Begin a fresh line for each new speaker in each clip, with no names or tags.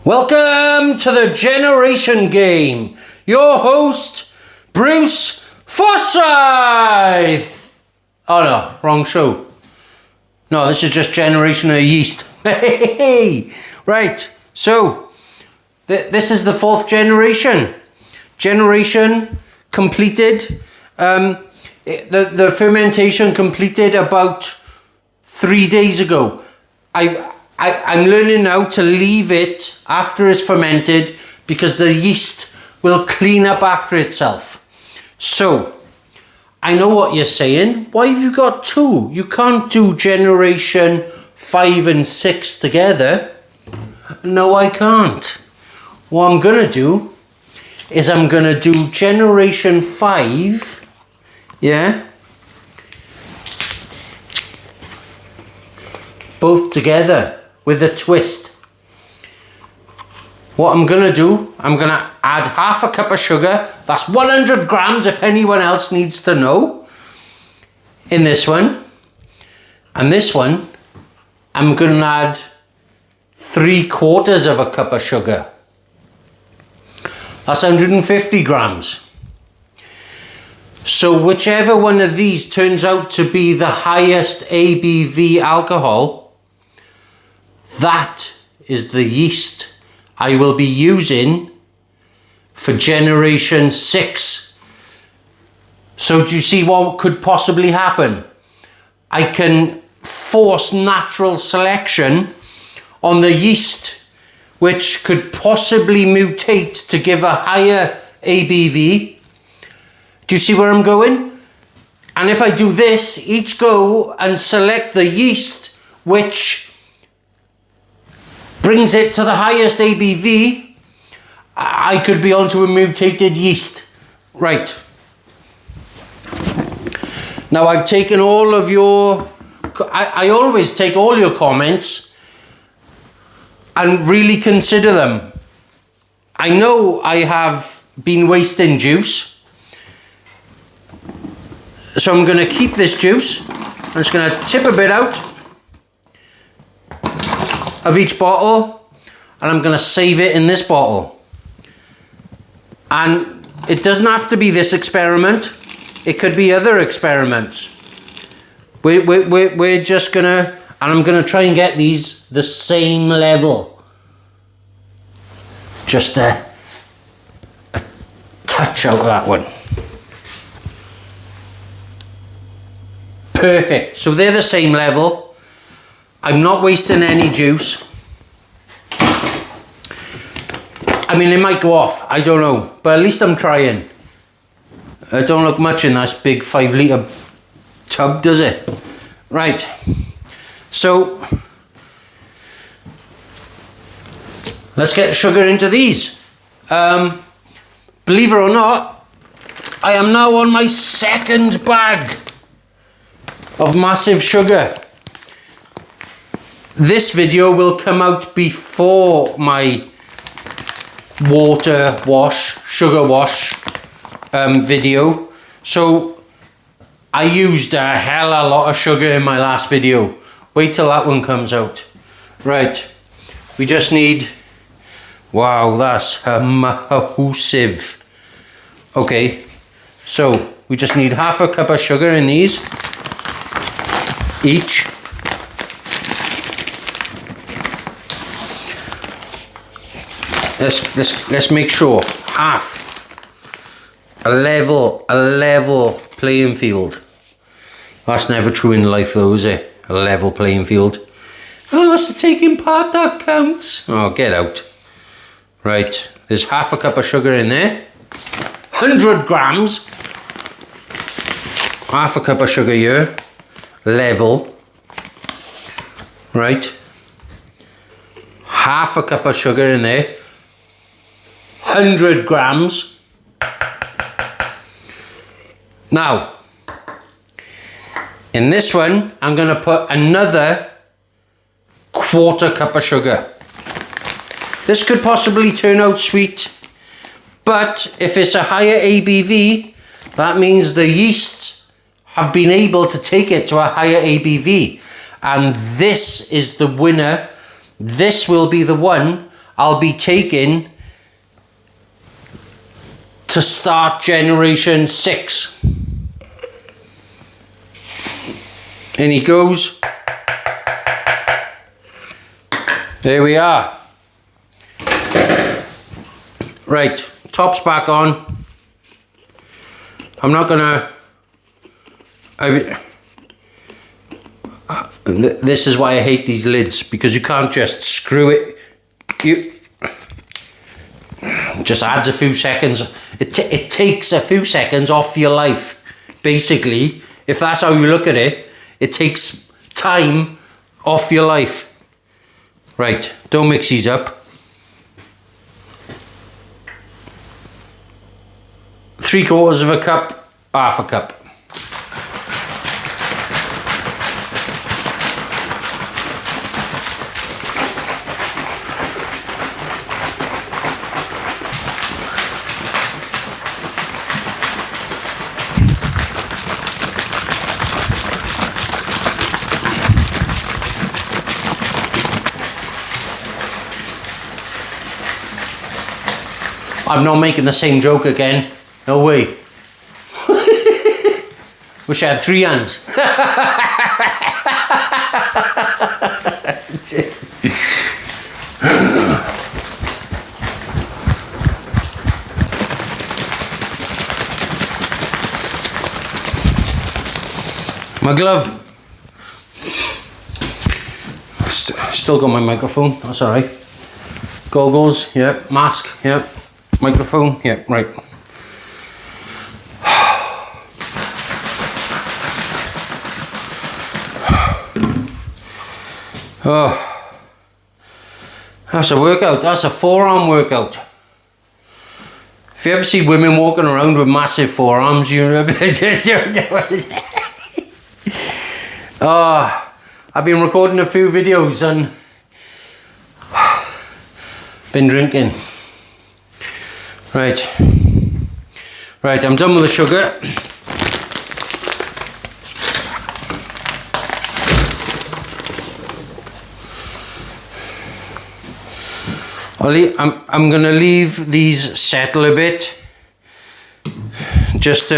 Welcome to the Generation Game. Your host, Bruce Forsyth. Oh no, wrong show. No, this is just Generation of Yeast. Hey, right, so this is the fourth generation. Generation completed. The fermentation completed about 3 days ago. I'm learning now to leave it after it's fermented because the yeast will clean up after itself. So, I know what you're saying. Why have you got two? You can't do generation 5 and 6 together. No, I can't. What I'm going to do is I'm going to do generation 5, yeah? Both together with a twist. What I'm going to do, I'm going to add half a cup of sugar. That's 100 grams if anyone else needs to know. In this one. And this one, I'm going to add 3/4 of a cup of sugar. That's 150 grams. So whichever one of these turns out to be the highest ABV alcohol, that is the yeast I will be using for generation 6. So do you see what could possibly happen? I can force natural selection on the yeast, which could possibly mutate to give a higher ABV. Do you see where I'm going? And if I do this, each go and select the yeast which brings it to the highest ABV, I could be onto a mutated yeast. Right. Now I've taken all of your, I always take all your comments and really consider them. I know I have been wasting juice, so I'm going to keep this juice. I'm just going to tip a bit out of each bottle, and I'm going to save it in this bottle. And it doesn't have to be this experiment. It could be other experiments. We're just going to, and I'm going to try and get these the same level. Just a touch out of that one. Perfect. So they're the same level. I'm not wasting any juice. I mean, it might go off. I don't know. But at least I'm trying. It don't look much in that big 5 litre tub, does it? Right. So, let's get sugar into these. Believe it or not, I am now on my second bag of massive sugar. This video will come out before my water wash, sugar wash video. So I used a hell of a lot of sugar in my last video. Wait till that one comes out. Right, we just need, wow, that's massive. Okay, so we just need half a cup of sugar in these each. Let's make sure half. A level playing field. That's never true in life though, is it? A level playing field. Oh, it's the taking part that counts. Oh, get out. Right, there's half a cup of sugar in there. 100 grams. Half a cup of sugar here. Level. Right. Half a cup of sugar in there. 100 grams. Now, in this one, I'm going to put another 1/4 cup of sugar. This could possibly turn out sweet, but if it's a higher ABV, that means the yeasts have been able to take it to a higher ABV. And this is the winner. This will be the one I'll be taking to start generation 6. In he goes. There we are. Right, top's back on. I'm not gonna... this is why I hate these lids, because you can't just screw it. You just adds a few seconds. It takes a few seconds off your life, basically. If that's how you look at it, it takes time off your life. Right, don't mix these up. 3/4 of a cup, half a cup. I'm not making the same joke again. No way. Wish I had 3 hands. My glove. Still got my microphone, that's alright. Goggles, yep. Mask, yep. Microphone, yep, right. Oh, that's a workout. That's a forearm workout. If you ever see women walking around with massive forearms, you know. Oh, I've been recording a few videos and been drinking. Right, I'm done with the sugar. I'm gonna leave these settle a bit, just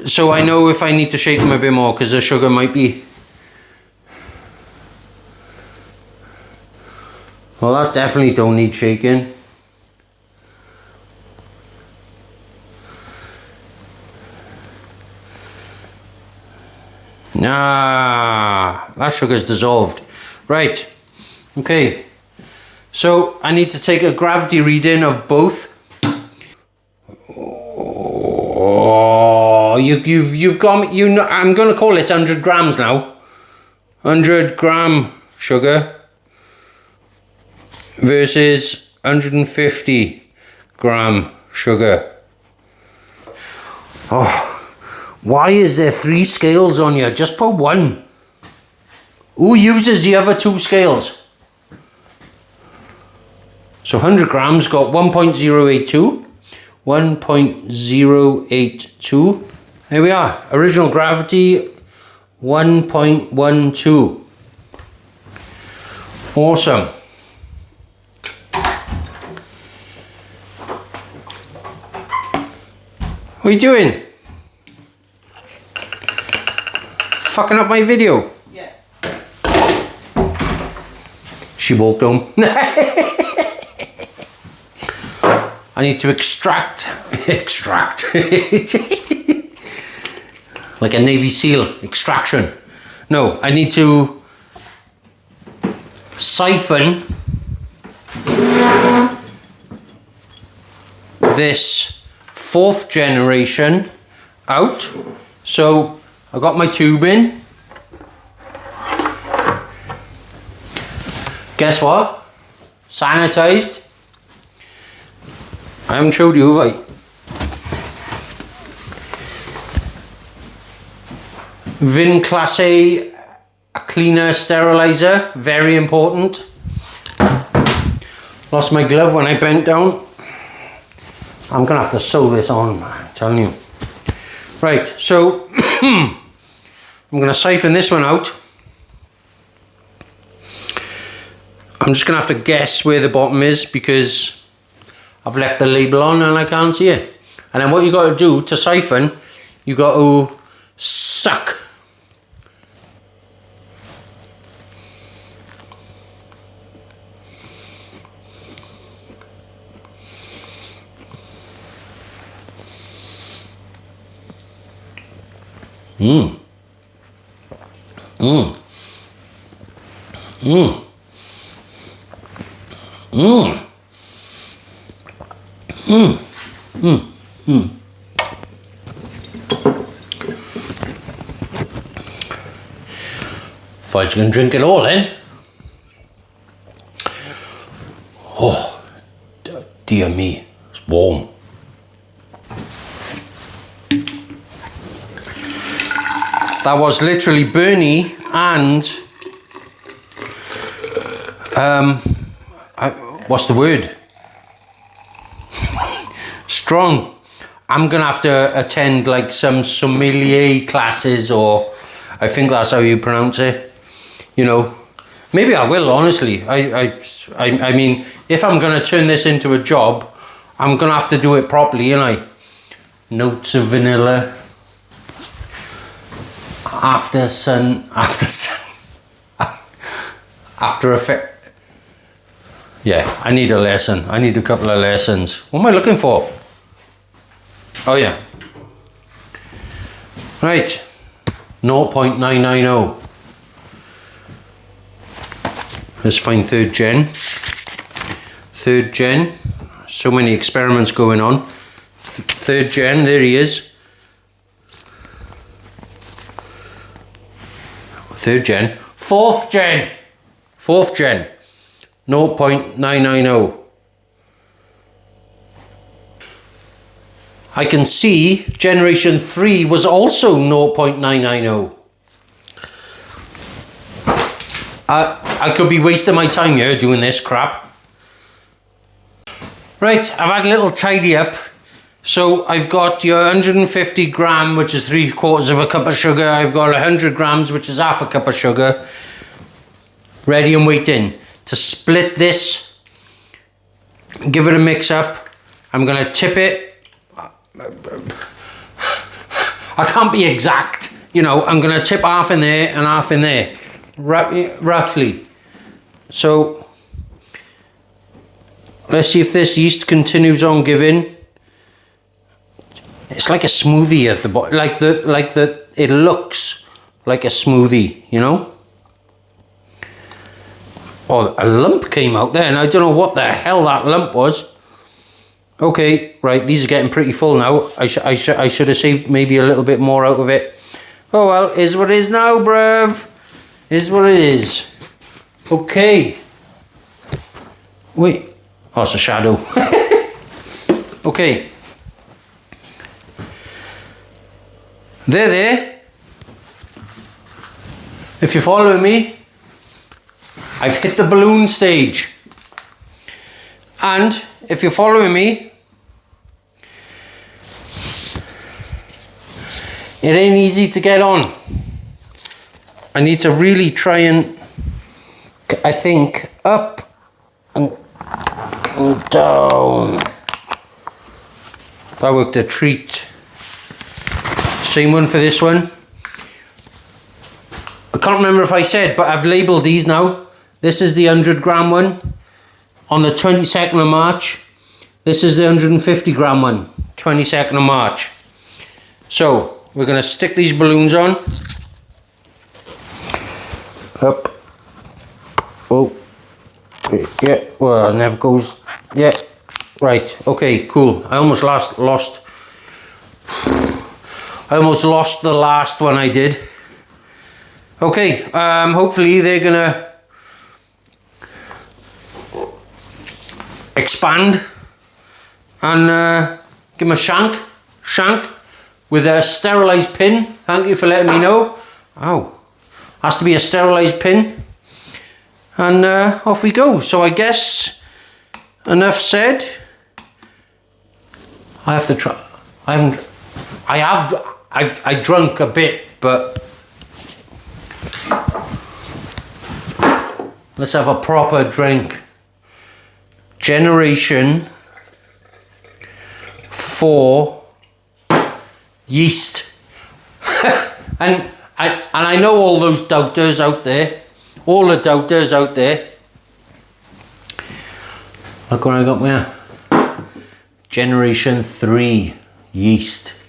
so I know if I need to shake them a bit more, because the sugar might be. Well, that definitely don't need shaking. Nah, that sugar's dissolved. Right, okay. So I need to take a gravity reading of both. Oh, you've got me. You know, I'm gonna call it 100 grams now. 100 gram sugar versus 150 gram sugar. Oh. Why is there 3 scales on here? Just put 1. Who uses the other 2 scales? So 100 grams got 1.082. 1.082. There we are. Original gravity 1.12. Awesome. What are you doing? Fucking up my video. Yeah. She walked home. I need to extract. Like a Navy SEAL, extraction. No, I need to siphon this 4th generation out. So I got my tube in. Guess what? Sanitized. I haven't showed you, have I? Vin Class A cleaner sterilizer, very important. Lost my glove when I bent down. I'm gonna have to sew this on, I'm telling you. Right, so I'm gonna siphon this one out. I'm just gonna have to guess where the bottom is because I've left the label on and I can't see it. And then what you got to do to siphon, you got to suck. Mmm. Mmm. Mmm. Mmm. Mmm. Mmm. Mmm. Thought you can drink it all, eh? Oh, dear me, it's warm. That was literally Bernie and what's the word? Strong. I'm gonna have to attend like some sommelier classes, or I think that's how you pronounce it. You know, maybe I will. Honestly, I mean, if I'm gonna turn this into a job, I'm gonna have to do it properly, you know. Notes of vanilla. After effect. Yeah, I need a lesson. I need a couple of lessons. What am I looking for? Oh yeah. Right. 0.990. Let's find third gen. Third gen. So many experiments going on. Third gen, there he is. Third gen. Fourth gen. Fourth gen. 0.990. I can see generation 3 was also 0.990. I could be wasting my time here doing this crap. Right, I've had a little tidy up. So I've got your 150 gram, which is 3/4 of a cup of sugar. I've got 100 grams, which is half a cup of sugar. Ready and waiting to split this. Give it a mix up. I'm gonna tip it. I can't be exact, you know. I'm gonna tip half in there and half in there, roughly. So let's see if this yeast continues on giving. It's like a smoothie at the bottom, it looks like a smoothie, you know? Oh, a lump came out there and I don't know what the hell that lump was. Okay, right, these are getting pretty full now. I should have saved maybe a little bit more out of it. Oh well, is what it is now, bruv. Is what it is. Okay. Wait. Oh, it's a shadow. Okay. There. If you're following me, I've hit the balloon stage. And if you're following me, it ain't easy to get on. I need to really try and, I think, up and down. That worked a treat. Same one for this one. I can't remember if I said, but I've labelled these now. This is the 100 gram one on the 22nd of March. This is the 150 gram one, 22nd of March. So we're going to stick these balloons on. Up. Oh. Yeah, well, it never goes. Yeah. Right. Okay, cool. I almost lost the last one I did. Okay, hopefully they're gonna expand and give them a shank with a sterilized pin. Thank you for letting me know. Oh, has to be a sterilized pin. And off we go. So I guess enough said. I have to try. I drunk a bit, but Let's have a proper drink. Generation 4 yeast. and I know all those doubters out there. All the doubters out there. Look what I got there. Generation 3 yeast.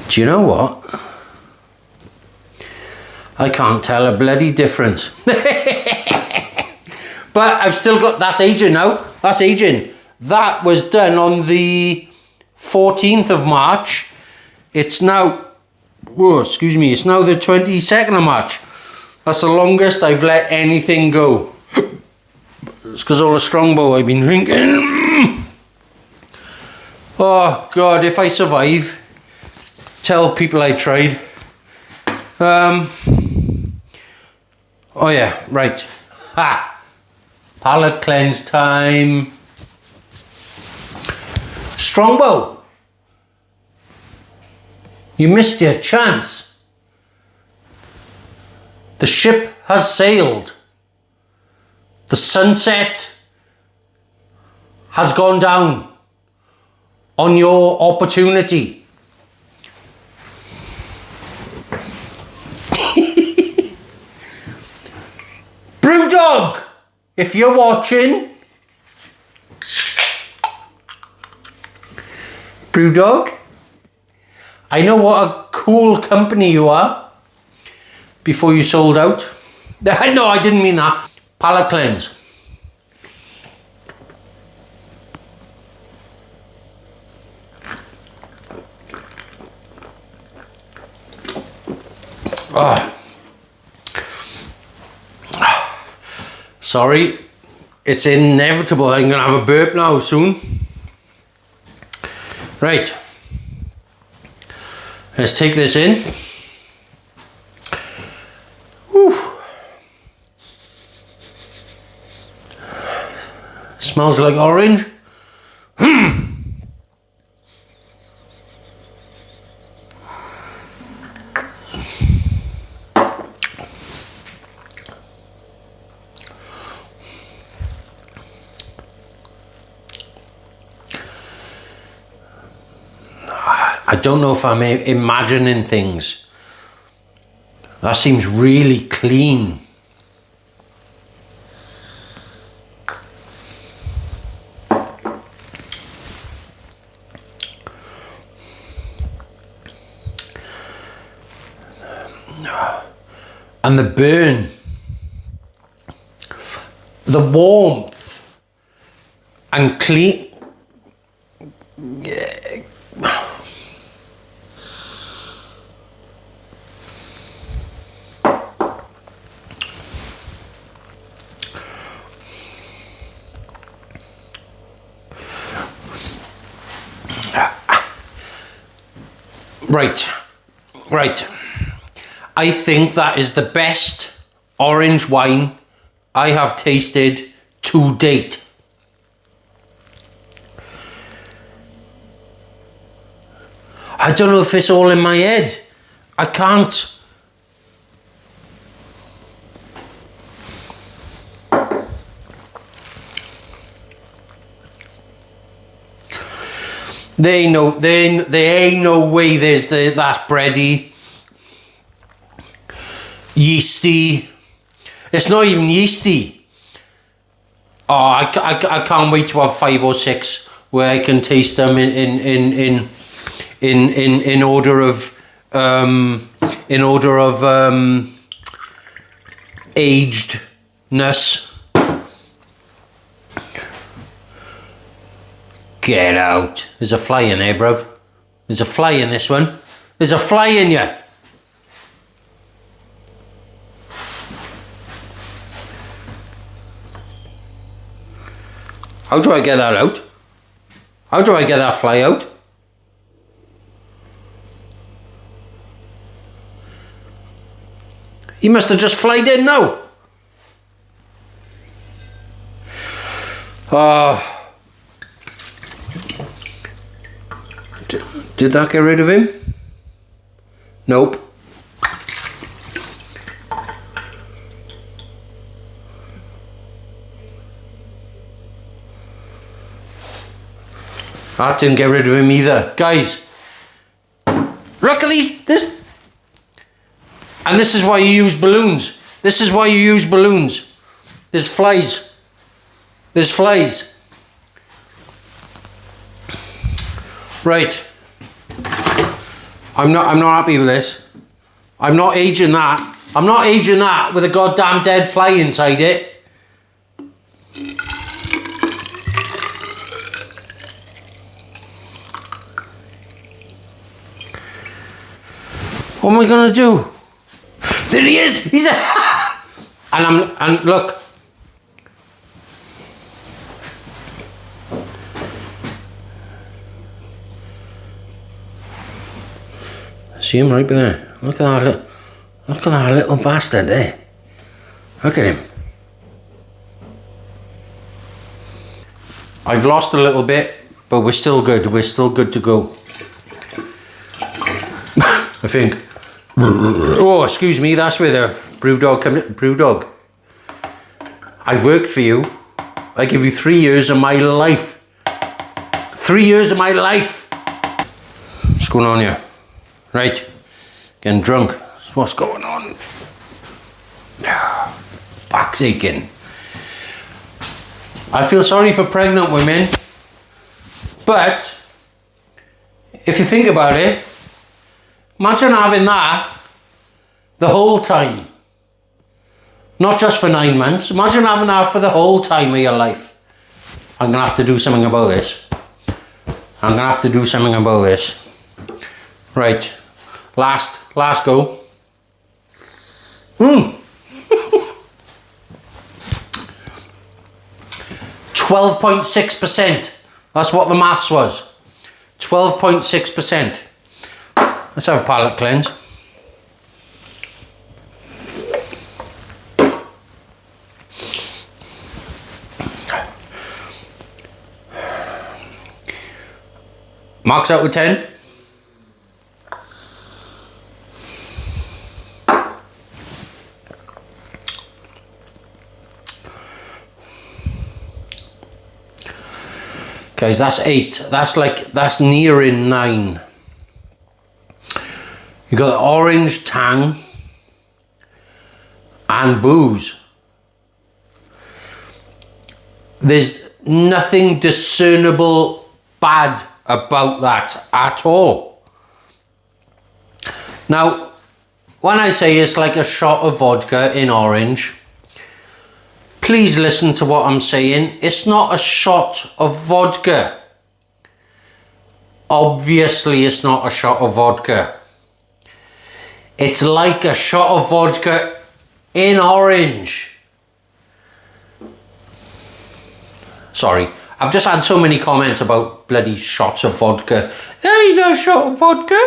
Do you know what? I can't tell a bloody difference. But I've still got, that's aging now. That's aging. That was done on the 14th of March. It's now, oh, excuse me, it's now the 22nd of March. That's the longest I've let anything go. It's because all the Strongbow I've been drinking. Oh God, if I survive, tell people I tried. Oh yeah, right. Ha! Palate cleanse time. Strongbow, you missed your chance. The ship has sailed. The sunset has gone down on your opportunity. Brewdog, if you're watching, Brewdog, I know what a cool company you are before you sold out. No, I didn't mean that. Palate cleanse. Oh. Sorry, it's inevitable. I'm gonna have a burp now soon. Right, let's take this in. Whew. Smells like orange. I don't know if I'm imagining things. That seems really clean. And the burn, the warmth and clean. Right. I think that is the best orange wine I have tasted to date. I don't know if it's all in my head. I can't. There ain't no way that's bready, yeasty. It's not even yeasty. Oh, I can't wait to have 5 or 6 where I can taste them in order of agedness. Get out. There's a fly in there, bruv. There's a fly in this one. There's a fly in you. How do I get that out? How do I get that fly out? He must have just flied in now. Did that get rid of him? Nope. That didn't get rid of him either. Guys, look at this. And this is why you use balloons. This is why you use balloons. There's flies. There's flies. Right. I'm not happy with this. I'm not aging that. I'm not aging that with a goddamn dead fly inside it. What am I gonna do? There he is! He's a and look. See him right there. Look at that little bastard there. Look at him. I've lost a little bit, but we're still good. We're still good to go. I think. Oh, excuse me, that's where the brew dog comes in. Brew dog. I worked for you. I give you 3 years of my life. 3 years of my life. What's going on here? Right. Getting drunk. What's going on? Back's aching. I feel sorry for pregnant women. But if you think about it, imagine having that the whole time. Not just for 9 months. Imagine having that for the whole time of your life. I'm going to have to do something about this. I'm going to have to do something about this. Right. Last go. 12.6%. That's what the maths was. 12.6%. Let's have a palate cleanse. Marks out with 10. Guys, that's 8. That's nearing 9. You got orange tang and booze. There's nothing discernible bad about that at all. Now, when I say it's like a shot of vodka in orange, please listen to what I'm saying. It's not a shot of vodka. Obviously, it's not a shot of vodka. It's like a shot of vodka in orange. Sorry, I've just had so many comments about bloody shots of vodka. There ain't no shot of vodka.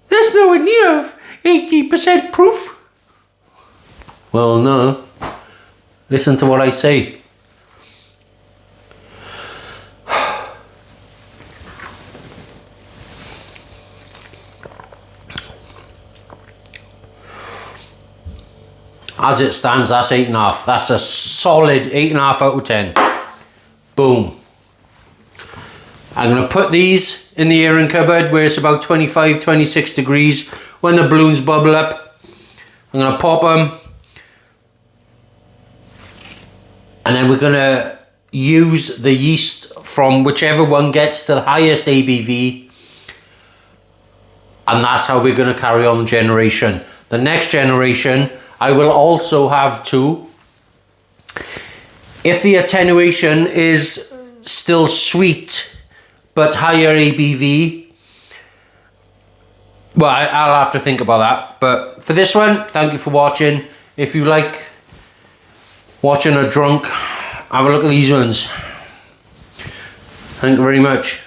There's nowhere near 80% proof. Well, no. Listen to what I say. As it stands, that's 8.5. That's a solid 8.5 out of 10. Boom. I'm going to put these in the airing cupboard where it's about 25, 26 degrees. When the balloons bubble up, I'm going to pop them. And then we're going to use the yeast from whichever one gets to the highest ABV. And that's how we're going to carry on the generation. The next generation, I will also have to, if the attenuation is still sweet but higher ABV, well, I'll have to think about that. But for this one, thank you for watching. If you like watching a drunk, have a look at these ones. Thank you very much.